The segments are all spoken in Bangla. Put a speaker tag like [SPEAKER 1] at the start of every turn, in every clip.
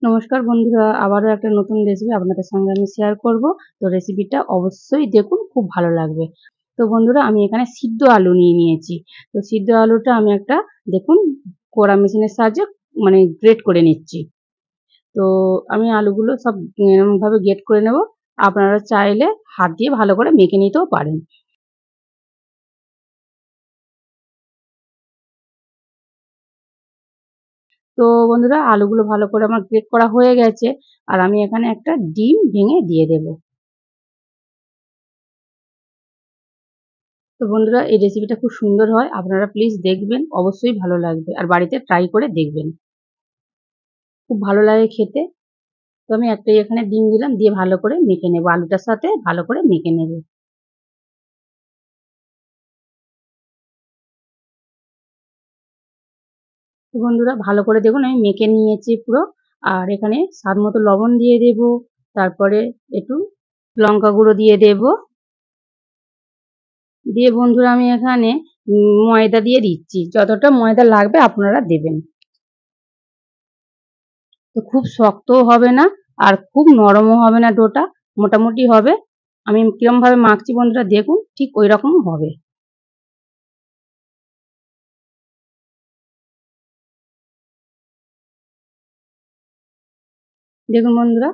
[SPEAKER 1] নমস্কার বন্ধুরা, আবারও একটা নতুন রেসিপি আপনাদের সঙ্গে আমি শেয়ার করব। তো রেসিপিটা অবশ্যই দেখুন, খুব ভালো লাগবে। তো বন্ধুরা, আমি এখানে সিদ্ধ আলু নিয়ে নিয়েছি। তো সিদ্ধ আলুটা আমি একটা দেখুন কোড়া মেশিনের সাহায্যে গ্রেট করে নিচ্ছি। তো আমি আলুগুলো সব এরকমভাবে গ্রেট করে নেব। আপনারা চাইলে হাত দিয়ে ভালো করে মেখে নিতেও পারেন। তো বন্ধুরা, আলুগুলো ভালো করে আমার গ্রেট করা হয়ে গেছে। আর আমি এখানে একটা ডিম ভেঙে দিয়ে দেব। তো বন্ধুরা, এই রেসিপিটা খুব সুন্দর হয়। আপনারা প্লিজ দেখবেন, অবশ্যই ভালো লাগবে। আর বাড়িতে ট্রাই করে দেখবেন। খুব ভালো লাগে খেতে। তো আমি একটাই এখানে ডিম দিলাম, দিয়ে ভালো করে মেখে নেব। আলুটার সাথে ভালো করে মেখে নেব। তো বন্ধুরা, ভালো করে দেখুন আমি মেখে নিয়েছি পুরো। আর এখানে স্বাদ মতো লবণ দিয়ে দেব। তারপরে একটু লঙ্কা গুঁড়ো দিয়ে দেব। দিয়ে বন্ধুরা, আমি এখানে ময়দা দিয়ে দিচ্ছি। যতটা ময়দা লাগবে আপনারা দেবেন। তো খুব শক্তও হবে না, আর খুব নরমও হবে না ডোটা, মোটামুটি হবে। আমি কিরমভাবে মাখছি বন্ধুরা দেখুন, ঠিক ঐরকম হবে। দেখুন বন্ধুরা,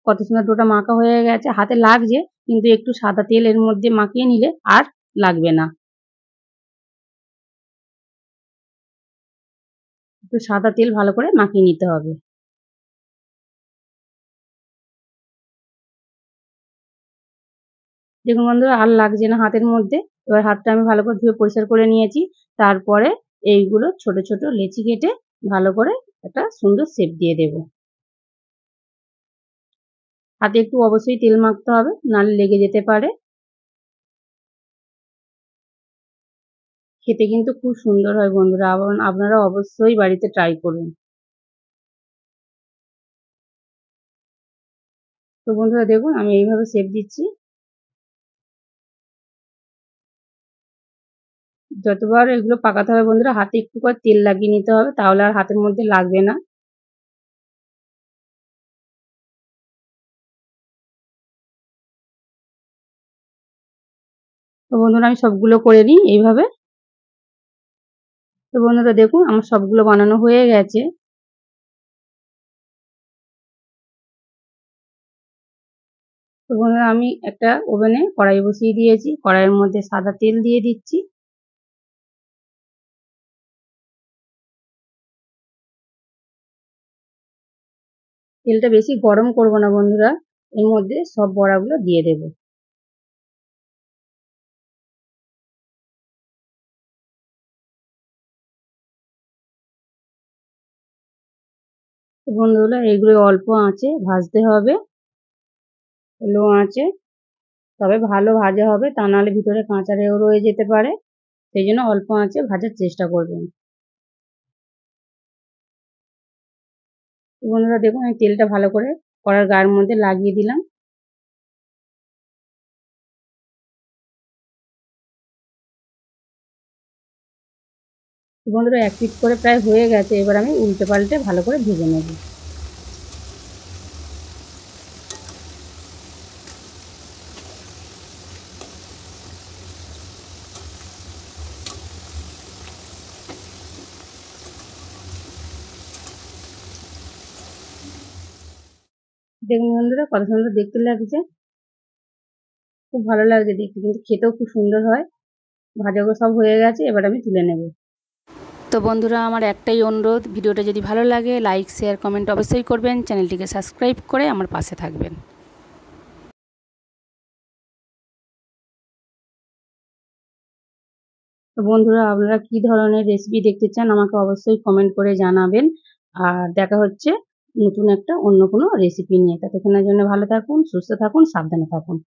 [SPEAKER 1] কত সুন্দর ডোটা মাখা হয়ে গেছে। হাতে লাগছে, কিন্তু একটু সাদা তেল এর মধ্যে মাখিয়ে নিলে আর লাগবে না। একটু সাদা তেল ভালো করে মাখিয়ে নিতে হবে। দেখুন বন্ধুরা, আর লাগছে না হাতের মধ্যে। এবার হাতটা আমি ভালো করে ধুয়ে পরিষ্কার করে নিয়েছি। তারপরে এইগুলো ছোট, ছোট লেচি কেটে ভালো করে একটা সুন্দর শেপ দিয়ে দেব। হাতে একটু অবশ্যই তেল মাখতে হবে, নাহলে লেগে যেতে পারে। খেতে কিন্তু খুব সুন্দর হয় বন্ধুরা। আপনারা অবশ্যই বাড়িতে ট্রাই করুন। তো বন্ধুরা দেখুন, আমি এইভাবে শেপ দিচ্ছি। যতবার এগুলো পাকাতে হবে বন্ধুরা, হাতে একটু করে তেল লাগিয়ে নিতে হবে, তাহলে আর হাতের মধ্যে লাগবে না। তো বন্ধুরা, আমি সবগুলো করে নিই এইভাবে। তো বন্ধুরা দেখুন, আমার সবগুলো বানানো হয়ে গেছে। তো বন্ধুরা, আমি একটা ওভেনে কড়াই বসিয়ে দিয়েছি। কড়াইয়ের মধ্যে সাদা তেল দিয়ে দিচ্ছি। তেলটা বেশি গরম করব না বন্ধুরা, এর মধ্যে সব বড়াগুলো দিয়ে দেব। তো বন্ধুরা, এগুলো অল্প আঁচে ভাজতে হবে, লো আঁচে। তবে ভালো ভাজা হবে, তা নাহলে ভিতরে কাঁচা রয়ে যেতে পারে। সেই জন্য অল্প আঁচে ভাজার চেষ্টা করবেন। তো বন্ধুরা দেখুন, আমি তেলটা ভালো করে কড়ার গায়ের মধ্যে লাগিয়ে দিলাম। তো বন্ধুরা, এক পিঠ করে প্রায় হয়ে গেছে। এবার আমি উল্টে পাল্টে ভালো করে ভেজে নেব। দেখুন বন্ধুরা, কত সুন্দর দেখতে লাগছে। খুব ভালো লাগছে দেখতে, কিন্তু খেতেও খুব সুন্দর হয়। ভাজাগুলো সব হয়ে গেছে, এবার আমি তুলে নেব। তো বন্ধুরা, আমার একটাই অনুরোধ, ভিডিওটা যদি ভালো লাগে লাইক শেয়ার কমেন্ট অবশ্যই করবেন। চ্যানেলটিকে সাবস্ক্রাইব করে আমার পাশে থাকবেন। তো বন্ধুরা, আপনারা কি ধরনের রেসিপি দেখতে চান আমাকে অবশ্যই কমেন্ট করে জানাবেন। আর দেখা হচ্ছে নতুন একটা অন্য কোনো রেসিপি নিয়ে। ততক্ষণের জন্য ভালো থাকুন, সুস্থ থাকুন, সাবধানে থাকুন।